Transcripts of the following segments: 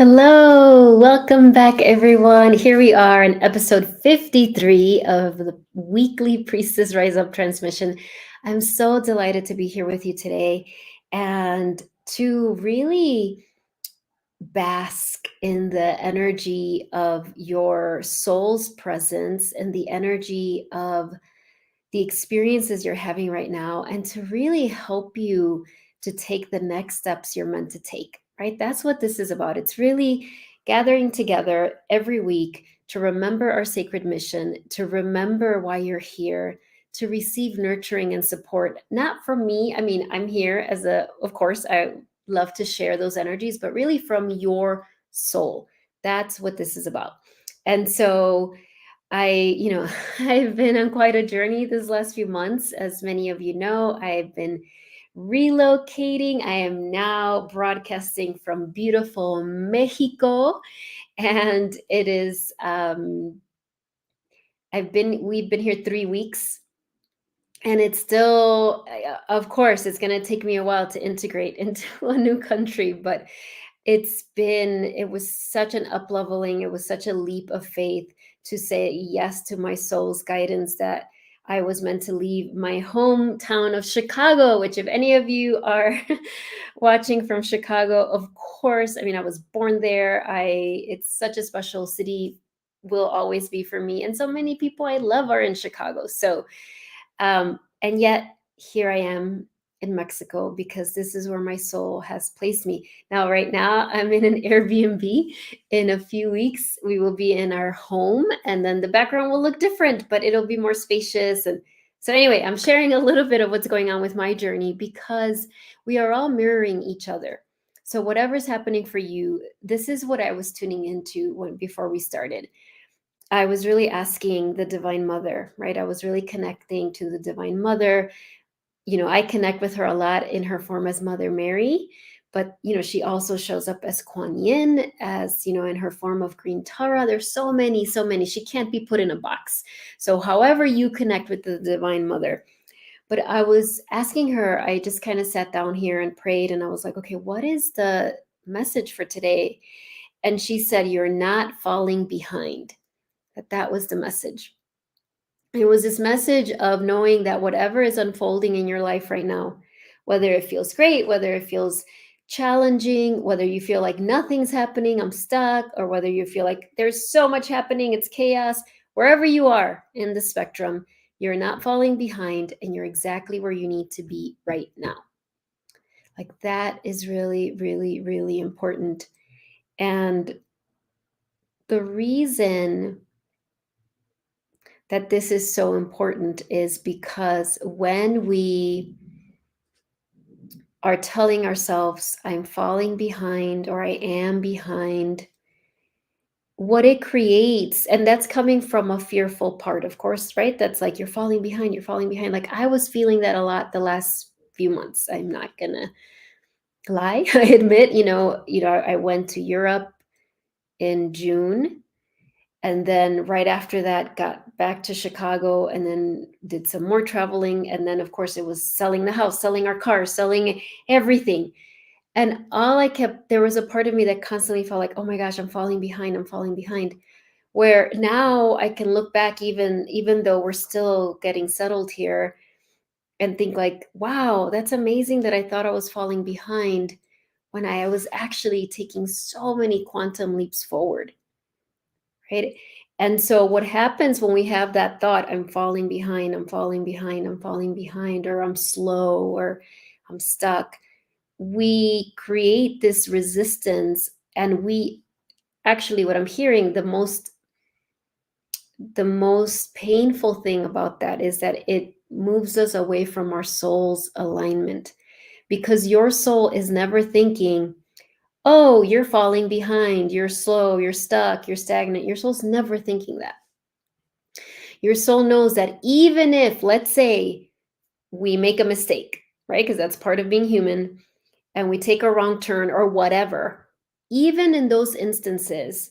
Hello, welcome back, everyone. Here we are in episode 53 of the weekly Priestess Rise Up transmission. I'm so delighted to be here with you today and to really bask in the energy of your soul's presence and the energy of the experiences you're having right now, and to really help you to take the next steps you're meant to take, right? That's what this is about. It's really gathering together every week to remember our sacred mission, to remember why you're here, to receive nurturing and support, not from me. I mean, I'm here of course, I love to share those energies, but really from your soul. That's what this is about. And so, I've been on quite a journey this last few months. As many of you know, I've been relocating. I am now broadcasting from beautiful Mexico, and we've been here 3 weeks, and it's still, of course, it's going to take me a while to integrate into a new country, but it was such an up leveling. It was such a leap of faith to say yes to my soul's guidance that I was meant to leave my hometown of Chicago, which, if any of you are watching from Chicago, of course, I mean, I was born there. It's such a special city, will always be for me. And so many people I love are in Chicago. And yet here I am in Mexico because this is where my soul has placed me. Now, right now, I'm in an Airbnb. In a few weeks, we will be in our home, and then the background will look different, but it'll be more spacious. And so, anyway, I'm sharing a little bit of what's going on with my journey because we are all mirroring each other. So, whatever's happening for you, this is what I was tuning into before we started. I was really asking the Divine Mother, right? I was really connecting to the Divine Mother. I connect with her a lot in her form as Mother Mary, but she also shows up as Kuan Yin, as in her form of Green Tara. There's so many, so many. She can't be put in a box. So however you connect with the Divine Mother. But I was asking her, I just kind of sat down here and prayed, and I was like, okay, what is the message for today? And she said, you're not falling behind. That was the message. It was this message of knowing that whatever is unfolding in your life right now, whether it feels great, whether it feels challenging, whether you feel like nothing's happening, I'm stuck, or whether you feel like there's so much happening, it's chaos, wherever you are in the spectrum, you're not falling behind and you're exactly where you need to be right now. Like, that is really, really, really important. And the reason that this is so important is because when we are telling ourselves, I'm falling behind or I am behind, what it creates, and that's coming from a fearful part, of course, right? That's like, you're falling behind, you're falling behind. Like, I was feeling that a lot the last few months. I'm not gonna lie. I admit, I went to Europe in June, and then right after that got back to Chicago, and then did some more traveling, and then of course it was selling the house, selling our car, selling everything. And there was a part of me that constantly felt like, oh my gosh, I'm falling behind, I'm falling behind. Where now I can look back, even though we're still getting settled here, and think like, wow, that's amazing that I thought I was falling behind when I was actually taking so many quantum leaps forward, right? And so what happens when we have that thought, I'm falling behind, I'm falling behind, I'm falling behind, or I'm slow, or I'm stuck, we create this resistance. And we actually, what I'm hearing, the most painful thing about that is that it moves us away from our soul's alignment, because your soul is never thinking, oh, you're falling behind, you're slow, you're stuck, you're stagnant. Your soul's never thinking that. Your soul knows that even if, let's say, we make a mistake, right? Because that's part of being human, and we take a wrong turn or whatever, even in those instances,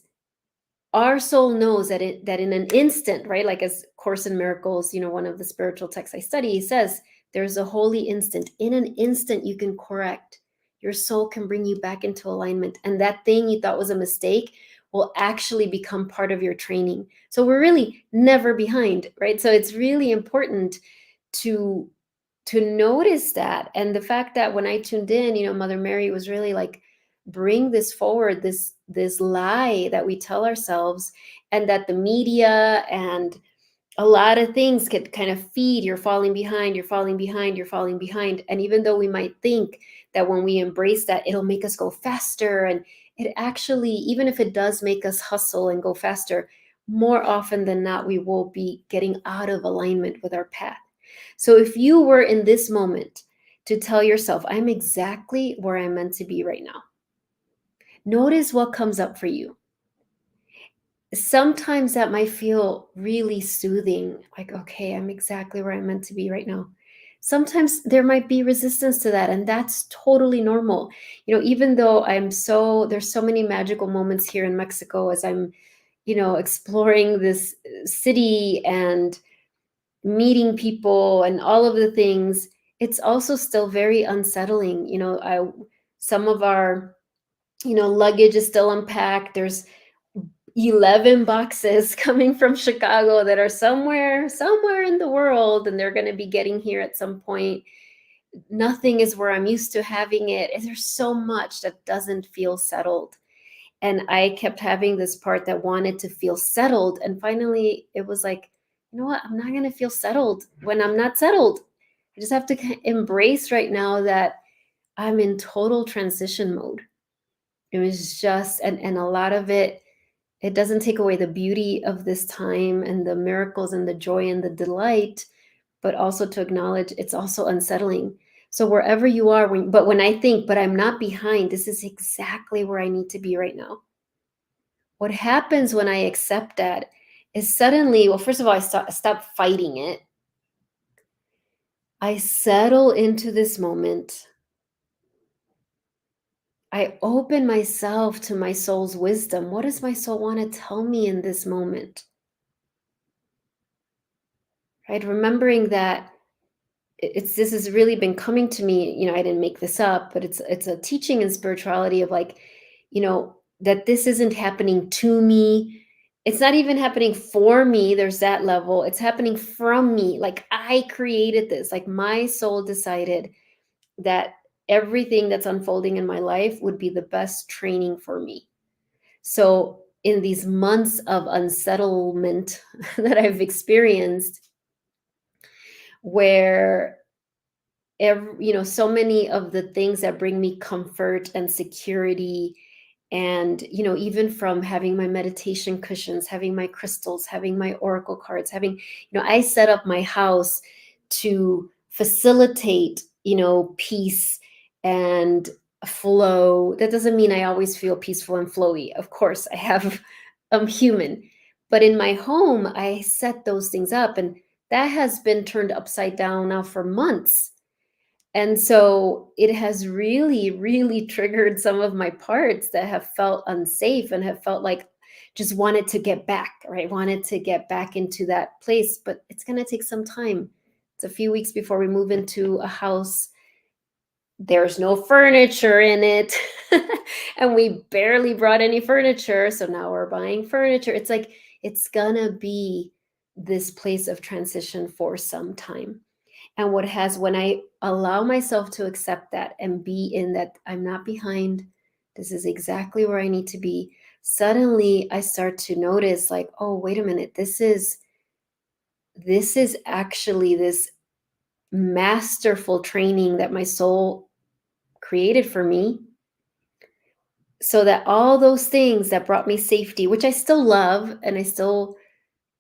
our soul knows that in an instant, right? Like, as Course in Miracles, one of the spiritual texts I study, says there's a holy instant. In an instant, you can correct. your soul can bring you back into alignment. And that thing you thought was a mistake will actually become part of your training. So we're really never behind, right? So it's really important to notice that. And the fact that when I tuned in, Mother Mary was really like, bring this forward, this lie that we tell ourselves, and that the media and a lot of things could kind of feed, you're falling behind, you're falling behind, you're falling behind. And even though we might think that when we embrace that, it'll make us go faster, and it actually, even if it does make us hustle and go faster, more often than not, we will be getting out of alignment with our path. So if you were in this moment to tell yourself, I'm exactly where I'm meant to be right now, notice what comes up for you. Sometimes that might feel really soothing, like, okay, I'm exactly where I'm meant to be right now. Sometimes there might be resistance to that, and that's totally normal. Even though there's so many magical moments here in Mexico as I'm, exploring this city and meeting people and all of the things, it's also still very unsettling. Some of our, luggage is still unpacked. There's 11 boxes coming from Chicago that are somewhere in the world, and they're going to be getting here at some point. Nothing is where I'm used to having it. And there's so much that doesn't feel settled. And I kept having this part that wanted to feel settled. And finally, it was like, you know what? I'm not going to feel settled when I'm not settled. I just have to embrace right now that I'm in total transition mode. It was just, and a lot of it doesn't take away the beauty of this time and the miracles and the joy and the delight, but also to acknowledge it's also unsettling. So wherever you are, when I think, but I'm not behind, this is exactly where I need to be right now. What happens when I accept that is suddenly, well, first of all, I stop fighting it. I settle into this moment. I open myself to my soul's wisdom. What does my soul want to tell me in this moment? Right? Remembering that this has really been coming to me. I didn't make this up, but it's a teaching in spirituality of like, that this isn't happening to me. It's not even happening for me. There's that level. It's happening from me. Like I created this. Like my soul decided that everything that's unfolding in my life would be the best training for me. So in these months of unsettlement that I've experienced, where so many of the things that bring me comfort and security, and even from having my meditation cushions, having my crystals, having my oracle cards, having, I set up my house to facilitate, peace and flow. That doesn't mean I always feel peaceful and flowy. Of course, I'm human, but in my home I set those things up, and that has been turned upside down now for months. And so it has really, really triggered some of my parts that have felt unsafe and have felt like just wanted to get back, right? Wanted to get back into that place, but it's going to take some time. It's a few weeks before we move into a house. There's no furniture in it. And we barely brought any furniture. So now we're buying furniture. It's like, it's going to be this place of transition for some time. And when I allow myself to accept that and be in that, I'm not behind, this is exactly where I need to be, suddenly I start to notice like, oh, wait a minute, this is actually this masterful training that my soul created for me, so that all those things that brought me safety, which I still love and I still,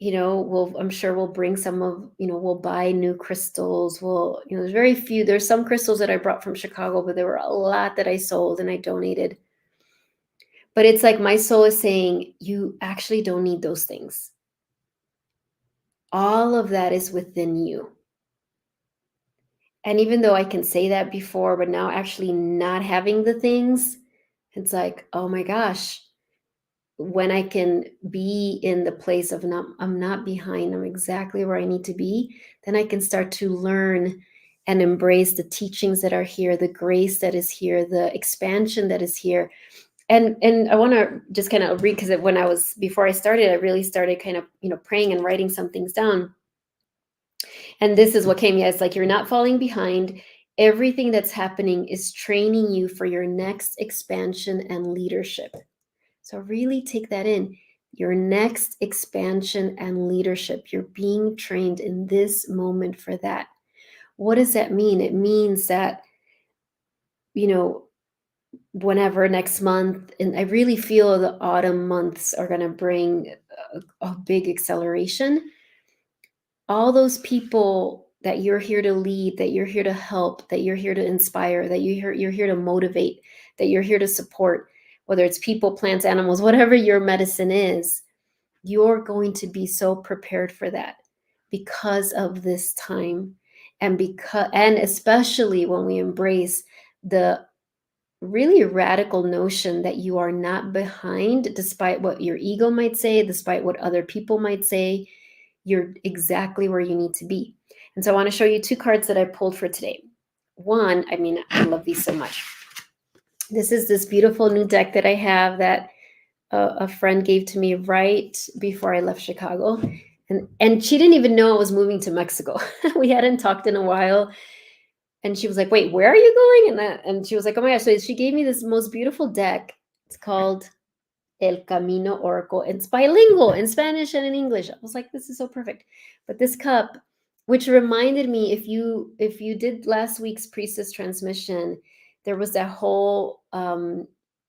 I'm sure we'll bring some of, we'll buy new crystals. There's some crystals that I brought from Chicago, but there were a lot that I sold and I donated. But it's like my soul is saying, you actually don't need those things. All of that is within you. And even though I can say that before, but now actually not having the things, it's like, oh my gosh, when I can be in the place of I'm not behind, I'm exactly where I need to be, then I can start to learn and embrace the teachings that are here, the grace that is here, the expansion that is here. And I want to just kind of read, because when I was, before I started, I really started kind of, praying and writing some things down. And this is what came. Yeah, it's like, you're not falling behind. Everything that's happening is training you for your next expansion and leadership. So really take that in. Your next expansion and leadership. You're being trained in this moment for that. What does that mean? It means that, whenever next month, and I really feel the autumn months are going to bring a big acceleration. All those people that you're here to lead, that you're here to help, that you're here to inspire, that you're here to motivate, that you're here to support, whether it's people, plants, animals, whatever your medicine is, you're going to be so prepared for that because of this time. And especially when we embrace the really radical notion that you are not behind, despite what your ego might say, despite what other people might say. You're exactly where you need to be. And so I want to show you two cards that I pulled for today. One, I love these so much. This is this beautiful new deck that I have that a friend gave to me right before I left Chicago. And she didn't even know I was moving to Mexico. We hadn't talked in a while. And she was like, wait, where are you going? And she was like, oh my gosh. So she gave me this most beautiful deck. It's called El Camino Oracle. It's bilingual in Spanish and in English. I was like, this is so perfect. But this cup, which reminded me, if you did last week's Priestess transmission, there was that whole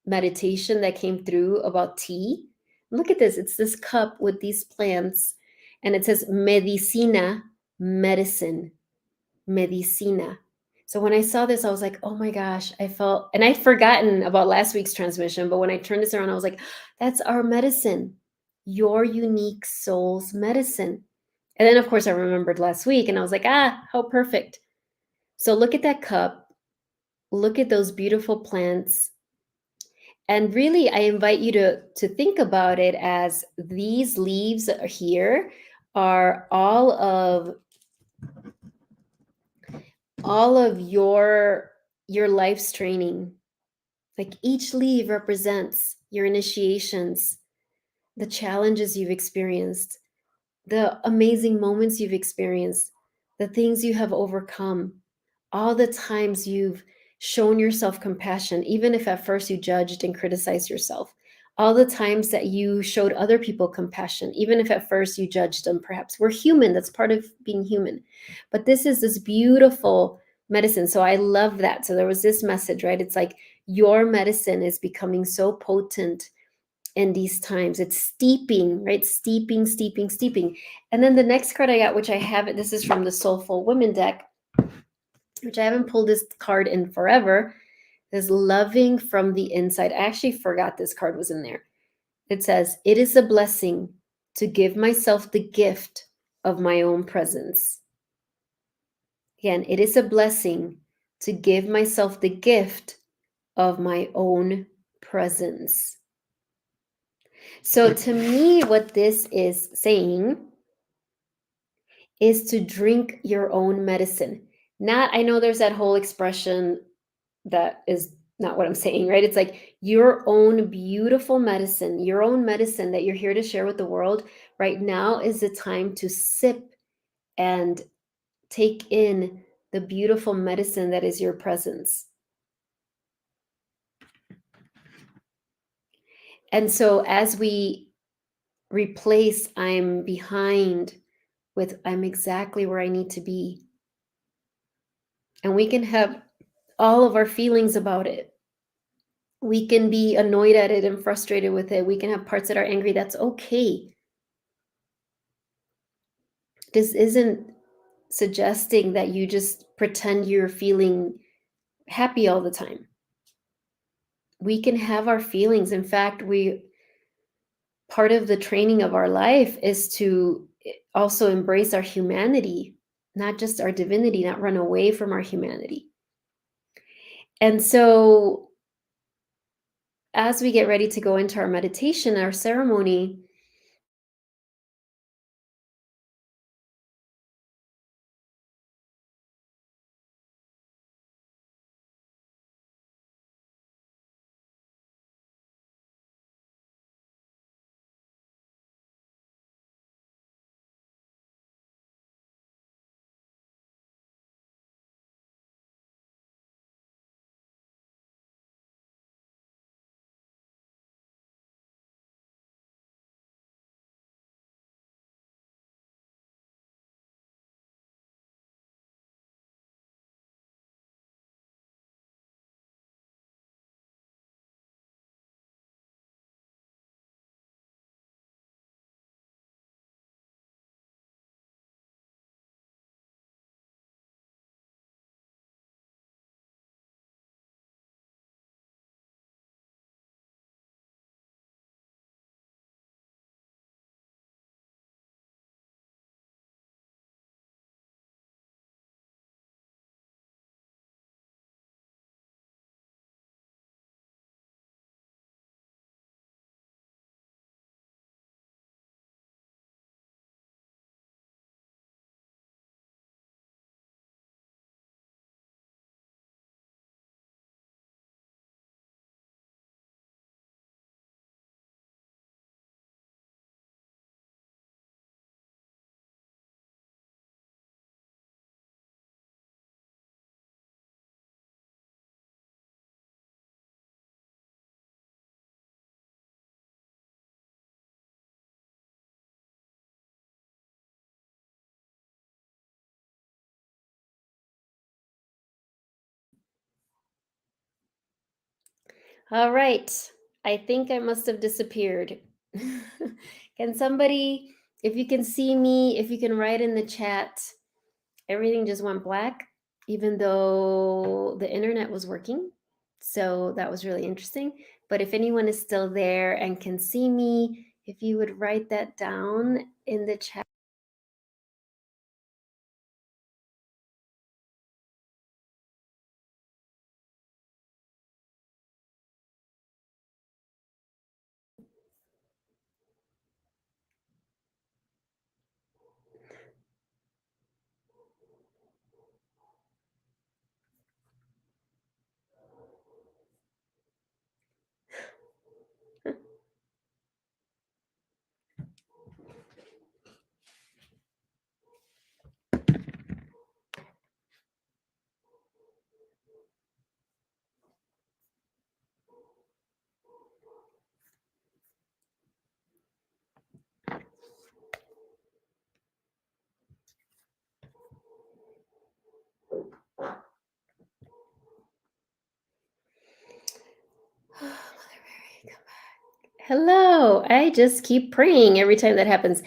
meditation that came through about tea. Look at this. It's this cup with these plants, and it says medicina, medicine, medicina. So when I saw this, I was like, oh my gosh, I felt, and I'd forgotten about last week's transmission, but when I turned this around, I was like, that's our medicine, your unique soul's medicine. And then, of course, I remembered last week, and I was like, how perfect. So look at that cup, look at those beautiful plants. And really, I invite you to think about it as these leaves here are all of your life's training. Like each leaf represents your initiations, the challenges you've experienced, the amazing moments you've experienced, the things you have overcome, all the times you've shown yourself compassion, even if at first you judged and criticized yourself, all the times that you showed other people compassion, even if at first you judged them. Perhaps we're human, that's part of being human. But this is this beautiful medicine. So I love that. So there was this message, right? It's like your medicine is becoming so potent in these times. It's steeping, right? Steeping, steeping, steeping. And then the next card I got, which I haven't, this is from the Soulful Women deck, which I haven't pulled this card in forever, is Loving from the Inside. I actually forgot this card was in there. It says, it is a blessing to give myself the gift of my own presence. Again, it is a blessing to give myself the gift of my own presence. So to me, what this is saying is to drink your own medicine. Not, I know there's that whole expression that is not what I'm saying, right? It's like your own beautiful medicine, your own medicine that you're here to share with the world. Right now is the time to sip and take in the beautiful medicine that is your presence. And so as we replace I'm behind with I'm exactly where I need to be, and we can have all of our feelings about it. We can be annoyed at it and frustrated with it. We can have parts that are angry. That's okay. This isn't suggesting that you just pretend you're feeling happy all the time. We can have our feelings. In fact, part of the training of our life is to also embrace our humanity, not just our divinity, not run away from our humanity. And so as we get ready to go into our meditation, our ceremony, All right. I think I must have disappeared. Can somebody, if you can see me, if you can write in the chat, everything just went black, even though the internet was working. So that was really interesting. But if anyone is still there and can see me, if you would write that down in the chat. Mother Mary, come back. Hello. I just keep praying every time that happens.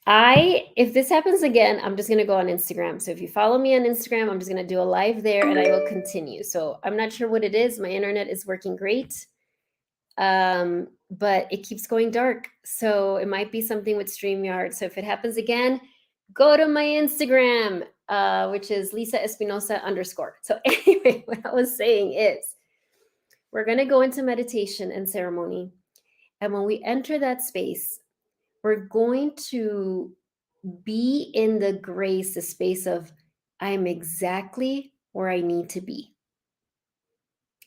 If this happens again, I'm just going to go on Instagram. So if you follow me on Instagram, I'm just going to do a live there and I will continue. So I'm not sure what it is. My internet is working great. But it keeps going dark. So it might be something with StreamYard. So if it happens again, go to my Instagram, which is Lisa Espinosa _. So anyway, what I was saying is we're going to go into meditation and ceremony. And when we enter that space, we're going to be in the grace, the space of, I'm exactly where I need to be.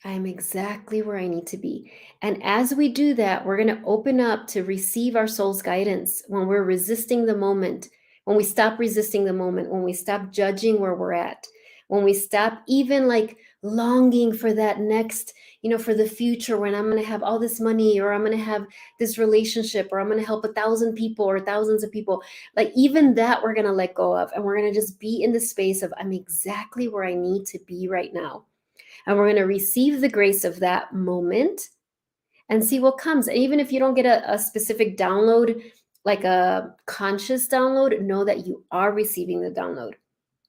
I'm exactly where I need to be. And as we do that, we're going to open up to receive our soul's guidance when we're resisting the moment, when we stop resisting the moment, when we stop judging where we're at, when we stop even like longing for that next, for the future when I'm going to have all this money or I'm going to have this relationship or I'm going to help 1,000 people or thousands of people. Like even that we're going to let go of and we're going to just be in the space of I'm exactly where I need to be right now. And we're going to receive the grace of that moment and see what comes. And even if you don't get a specific download, like a conscious download, know that you are receiving the download.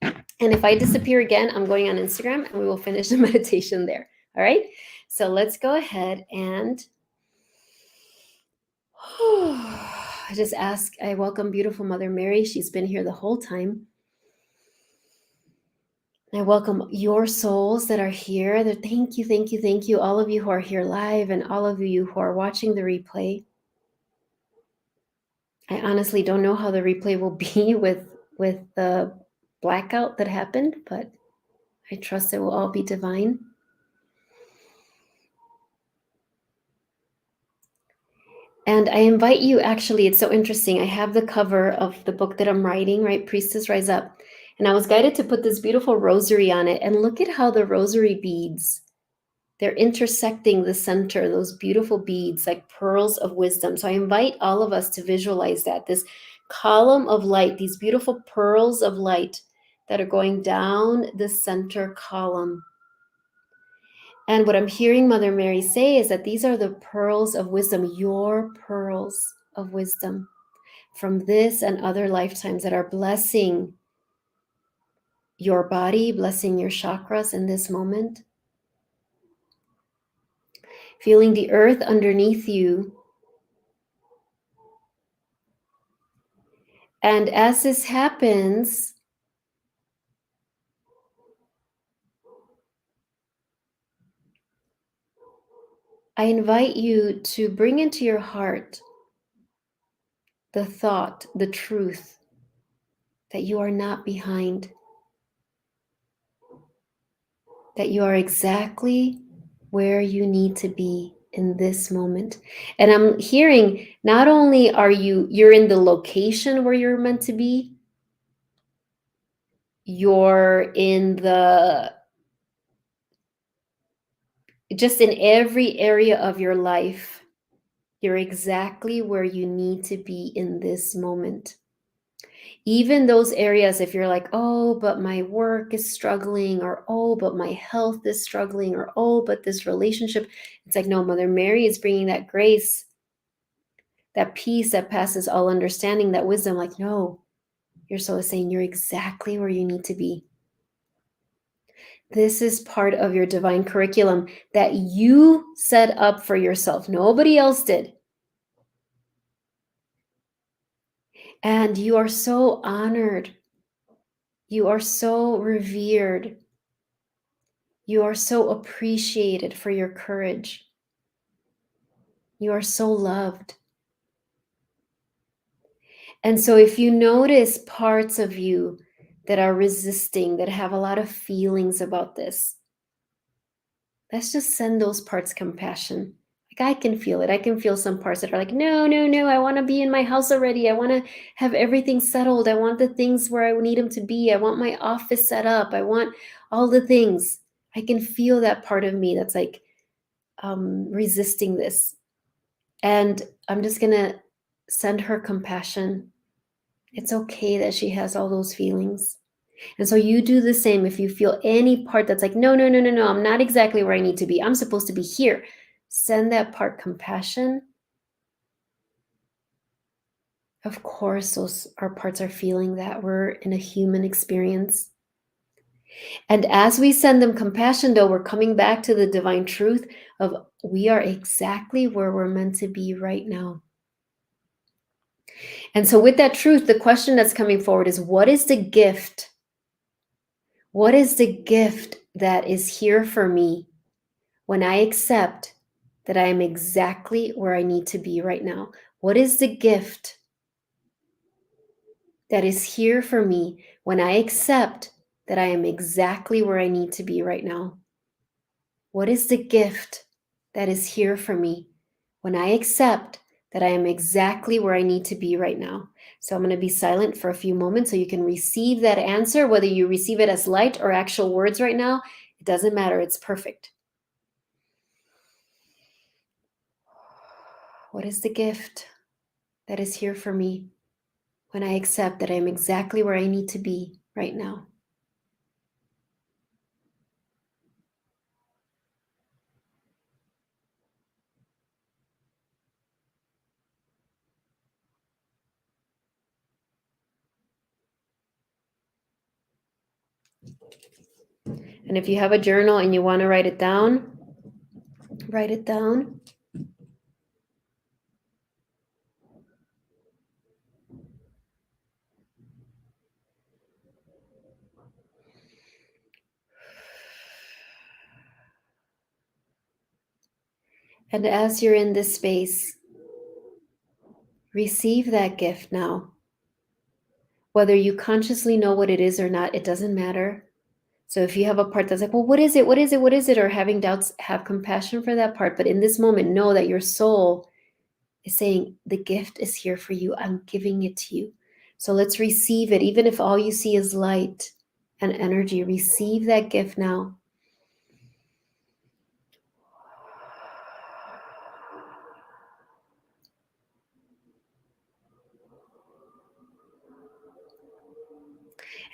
And if I disappear again, I'm going on Instagram and we will finish the meditation there. All right. So let's go ahead and I welcome beautiful Mother Mary. She's been here the whole time. I welcome your souls that are here. Thank you, thank you, thank you. All of you who are here live and all of you who are watching the replay. I honestly don't know how the replay will be with the blackout that happened, but I trust it will all be divine. And I invite you, actually, it's so interesting. I have the cover of the book that I'm writing, right? Priestess Rise Up. And I was guided to put this beautiful rosary on it. And look at how the rosary beads, they're intersecting the center, those beautiful beads like pearls of wisdom. So I invite all of us to visualize that, this column of light, these beautiful pearls of light that are going down the center column. And what I'm hearing Mother Mary say is that these are the pearls of wisdom, your pearls of wisdom from this and other lifetimes that are blessing your body, blessing your chakras in this moment. Feeling the earth underneath you. And as this happens, I invite you to bring into your heart the thought, the truth that you are not behind, that you are exactly where you need to be in this moment. And I'm hearing not only you're in the location where you're meant to be, you're just in every area of your life, you're exactly where you need to be in this moment. Even those areas, if you're like, oh, but my work is struggling, or oh, but my health is struggling, or oh, but this relationship, it's like, no, Mother Mary is bringing that grace, that peace that passes all understanding, that wisdom. Like, no, your soul is saying you're exactly where you need to be. This is part of your divine curriculum that you set up for yourself. Nobody else did. And you are so honored. You are so revered. You are so appreciated for your courage. You are so loved. And so, if you notice parts of you that are resisting, that have a lot of feelings about this, let's just send those parts compassion. Like, I can feel it. I can feel some parts that are like, no, no, no, I want to be in my house already. I want to have everything settled. I want the things where I need them to be. I want my office set up. I want all the things. I can feel that part of me that's like resisting this. And I'm just going to send her compassion. It's okay that she has all those feelings. And so you do the same. If you feel any part that's like, no, no, no, no, no, I'm not exactly where I need to be. I'm supposed to be here. Send that part compassion. Of course, those our parts are feeling that. We're in a human experience. And as we send them compassion, though, we're coming back to the divine truth of we are exactly where we're meant to be right now. And so, with that truth, the question that's coming forward is, what is the gift? What is the gift that is here for me when I accept that I am exactly where I need to be right now? What is the gift that is here for me when I accept that I am exactly where I need to be right now? What is the gift that is here for me when I accept that I am exactly where I need to be right now? So I'm going to be silent for a few moments so you can receive that answer, whether you receive it as light or actual words right now. It doesn't matter. It's perfect. What is the gift that is here for me when I accept that I'm exactly where I need to be right now? And if you have a journal and you want to write it down, write it down. And as you're in this space, receive that gift now. Whether you consciously know what it is or not, it doesn't matter. So if you have a part that's like, well, what is it? What is it? What is it? Or having doubts, have compassion for that part. But in this moment, know that your soul is saying, the gift is here for you. I'm giving it to you. So let's receive it. Even if all you see is light and energy, receive that gift now.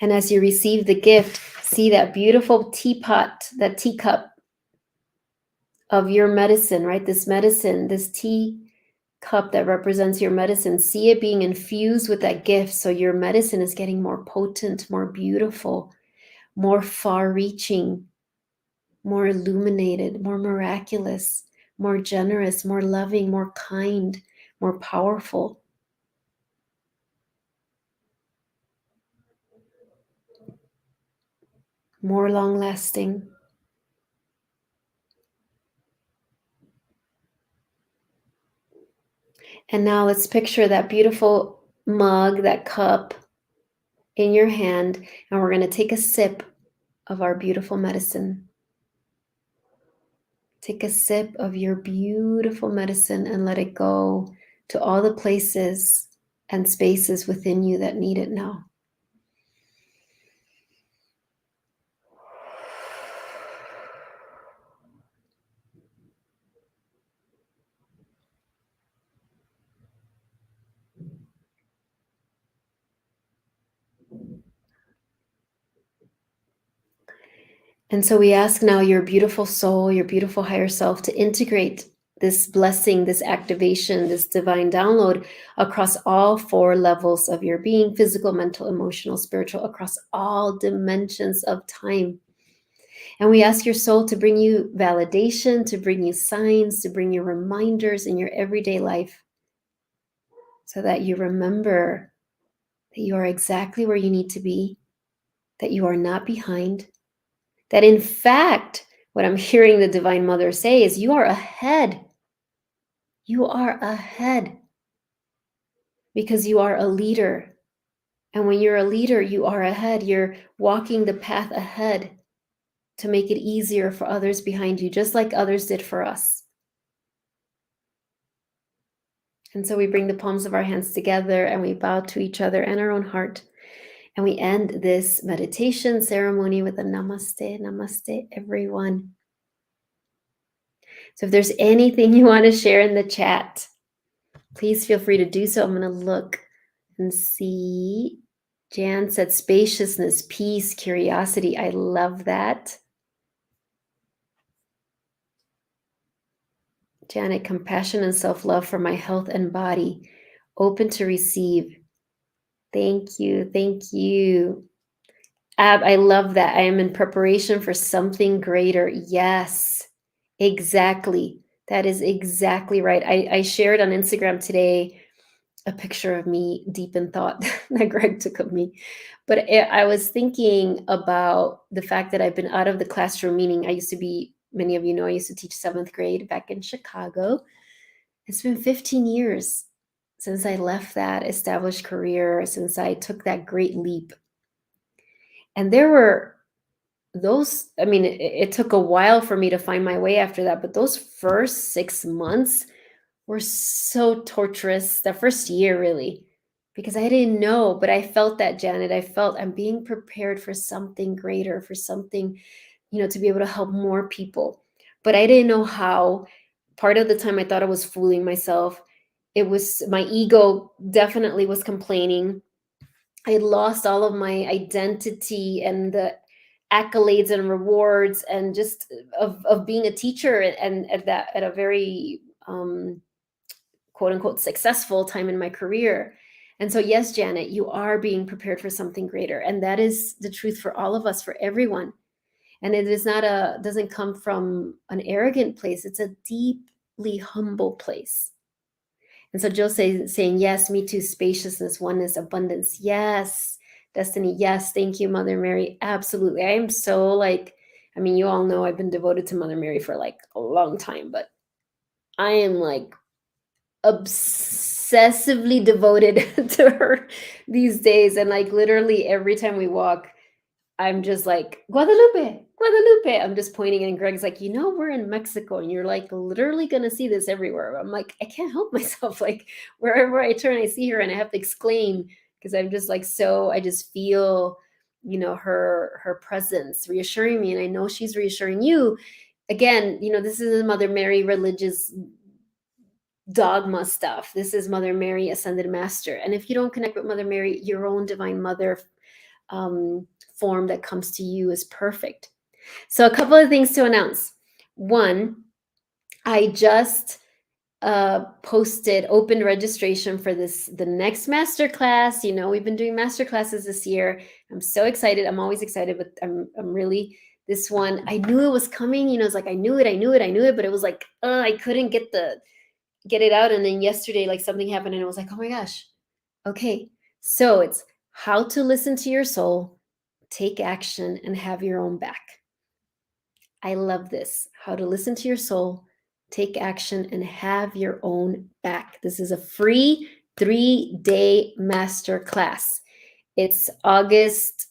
And as you receive the gift, see that beautiful teapot, that teacup of your medicine, right? This medicine, this tea cup that represents your medicine, see it being infused with that gift. So your medicine is getting more potent, more beautiful, more far reaching, more illuminated, more miraculous, more generous, more loving, more kind, more powerful. More long lasting. And now let's picture that beautiful mug, that cup in your hand, and we're going to take a sip of our beautiful medicine. Take a sip of your beautiful medicine and let it go to all the places and spaces within you that need it now. And so we ask now your beautiful soul, your beautiful higher self to integrate this blessing, this activation, this divine download across all four levels of your being: physical, mental, emotional, spiritual, across all dimensions of time. And we ask your soul to bring you validation, to bring you signs, to bring you reminders in your everyday life so that you remember that you are exactly where you need to be, that you are not behind, that in fact, what I'm hearing the Divine Mother say is you are ahead. You are ahead because you are a leader. And when you're a leader, you are ahead. You're walking the path ahead to make it easier for others behind you, just like others did for us. And so we bring the palms of our hands together and we bow to each other and our own heart. And we end this meditation ceremony with a namaste, namaste, everyone. So if there's anything you want to share in the chat, please feel free to do so. I'm going to look and see. Jan said spaciousness, peace, curiosity. I love that. Janet, compassion and self-love for my health and body, open to receive. Thank you. Thank you. Ab, I love that. I am in preparation for something greater. Yes, exactly. That is exactly right. I shared on Instagram today a picture of me deep in thought that Greg took of me. But I was thinking about the fact that I've been out of the classroom, meaning I used to be, many of you know, I used to teach seventh grade back in Chicago. It's been 15 years since I left that established career, since I took that great leap. And there were those, I mean, it took a while for me to find my way after that, but those first 6 months were so torturous. The first year, really, because I didn't know, but I felt that, Janet. I felt I'm being prepared for something greater, for something, to be able to help more people. But I didn't know how. Part of the time I thought I was fooling myself. It was my ego definitely was complaining. I had lost all of my identity and the accolades and rewards and just of being a teacher and at a very quote unquote successful time in my career. And so, yes, Janet, you are being prepared for something greater. And that is the truth for all of us, for everyone. And it is not doesn't come from an arrogant place. It's a deeply humble place. And so Jill saying, yes, me too, spaciousness, oneness, abundance. Yes, Destiny. Yes, thank you, Mother Mary. Absolutely. I am so I mean, you all know I've been devoted to Mother Mary for like a long time, but I am like obsessively devoted to her these days. And like literally every time we walk, I'm just like, Guadalupe, Guadalupe. I'm just pointing, and Greg's like, we're in Mexico, and you're like literally gonna see this everywhere. I'm like, I can't help myself. Like wherever I turn, I see her, and I have to exclaim because I'm just like I just feel, her presence reassuring me, and I know she's reassuring you. Again, this is Mother Mary religious dogma stuff. This is Mother Mary Ascended Master. And if you don't connect with Mother Mary, your own Divine Mother form that comes to you is perfect. So a couple of things to announce. One, I just posted open registration for the next masterclass. We've been doing masterclasses this year. I'm so excited. I'm always excited, but I'm really, this one, I knew it was coming. It's like I knew it, but it was like I couldn't get it out. And then yesterday, like something happened, and it was like, oh my gosh. Okay, so it's how to listen to your soul, take action, and have your own back. I love this. How to listen to your soul, take action, and have your own back. This is a free 3-day master class. It's August,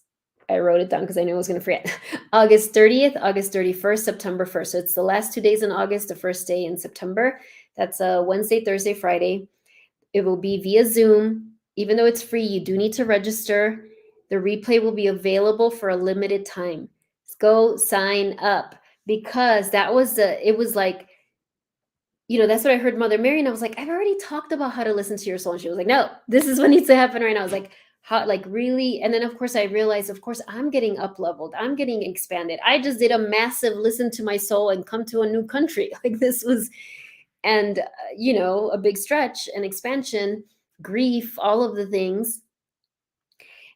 I wrote it down because I knew I was going to forget. August 30th, August 31st, September 1st. So it's the last 2 days in August, the first day in September. That's a Wednesday, Thursday, Friday. It will be via Zoom. Even though it's free, you do need to register. The replay will be available for a limited time. Go sign up, because it was like, that's what I heard Mother Mary, and I was like, I've already talked about how to listen to your soul. And she was like, no, this is what needs to happen right now. I was like, how, like, really. And then of course I realized, of course I'm getting up leveled, I'm getting expanded. I just did a massive listen to my soul and come to a new country. Like this was, and a big stretch and expansion, grief, all of the things.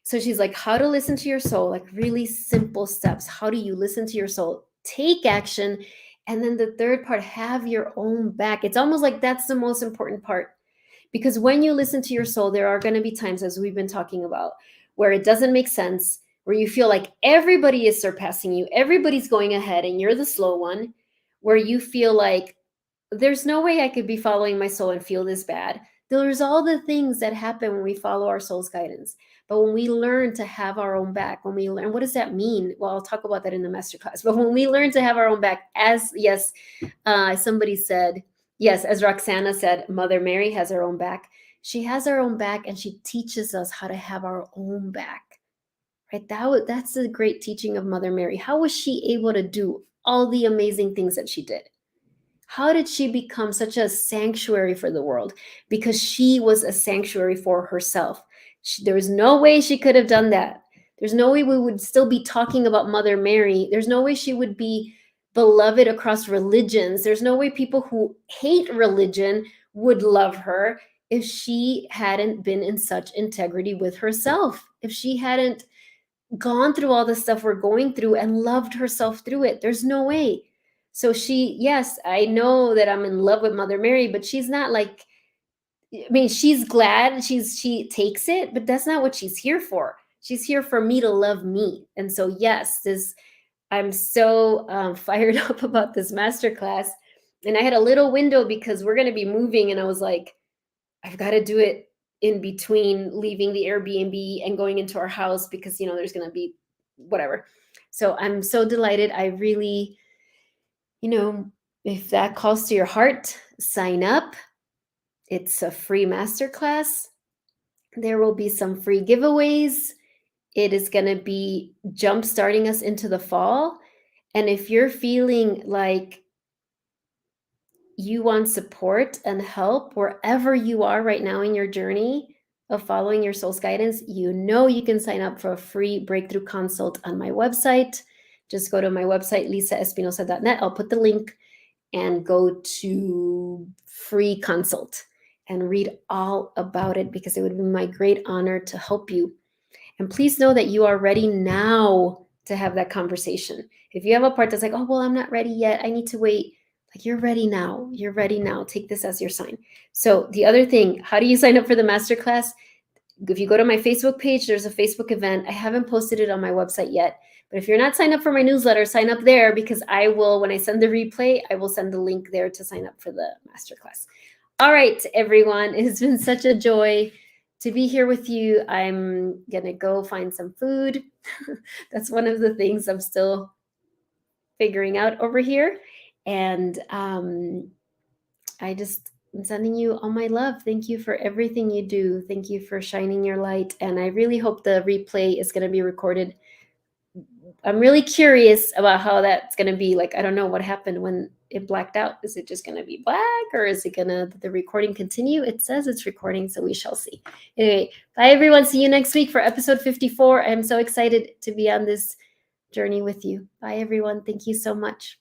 So she's like, how to listen to your soul, like really simple steps. How do you listen to your soul? Take action. And then the third part, have your own back. It's almost like that's the most important part. Because when you listen to your soul, there are going to be times, as we've been talking about, where it doesn't make sense, where you feel like everybody is surpassing you, everybody's going ahead, and you're the slow one, where you feel like, there's no way I could be following my soul and feel this bad. There's all the things that happen when we follow our soul's guidance. But when we learn to have our own back, when we learn, what does that mean? Well, I'll talk about that in the masterclass. But when we learn to have our own back, as yes, somebody said, yes, as Roxana said, Mother Mary has her own back. She has her own back, and she teaches us how to have our own back. Right? That's the great teaching of Mother Mary. How was she able to do all the amazing things that she did? How did she become such a sanctuary for the world? Because she was a sanctuary for herself. There was no way she could have done that. There's no way we would still be talking about Mother Mary. There's no way she would be beloved across religions. There's no way people who hate religion would love her if she hadn't been in such integrity with herself, if she hadn't gone through all the stuff we're going through and loved herself through it. There's no way. So yes, I know that I'm in love with Mother Mary, but she's not like, I mean, she's glad, she takes it, but that's not what she's here for. She's here for me to love me. And so yes, I'm so fired up about this masterclass. And I had a little window because we're going to be moving, and I was like, I've got to do it in between leaving the Airbnb and going into our house, because there's going to be whatever. So I'm so delighted. I really, if that calls to your heart, sign up. It's a free masterclass. There will be some free giveaways. It is going to be jump starting us into the fall. And if you're feeling like you want support and help wherever you are right now in your journey of following your soul's guidance, you can sign up for a free breakthrough consult on my website. Just go to my website, lisaespinosa.net. I'll put the link, and go to free consult and read all about it, because it would be my great honor to help you. And please know that you are ready now to have that conversation. If you have a part that's like, oh, well, I'm not ready yet, I need to wait, like, you're ready now. You're ready now. Take this as your sign. So the other thing, how do you sign up for the masterclass? If you go to my Facebook page, there's a Facebook event. I haven't posted it on my website yet. But if you're not signed up for my newsletter, sign up there, because I will, when I send the replay, I will send the link there to sign up for the masterclass. All right, everyone. It has been such a joy to be here with you. I'm going to go find some food. That's one of the things I'm still figuring out over here. And I'm sending you all my love. Thank you for everything you do. Thank you for shining your light. And I really hope the replay is going to be recorded. I'm really curious about how that's going to be. Like, I don't know what happened when it blacked out. Is it just going to be black, or is it going to, the recording continue? It says it's recording, so we shall see. Anyway, bye everyone. See you next week for episode 54. I'm so excited to be on this journey with you. Bye everyone. Thank you so much.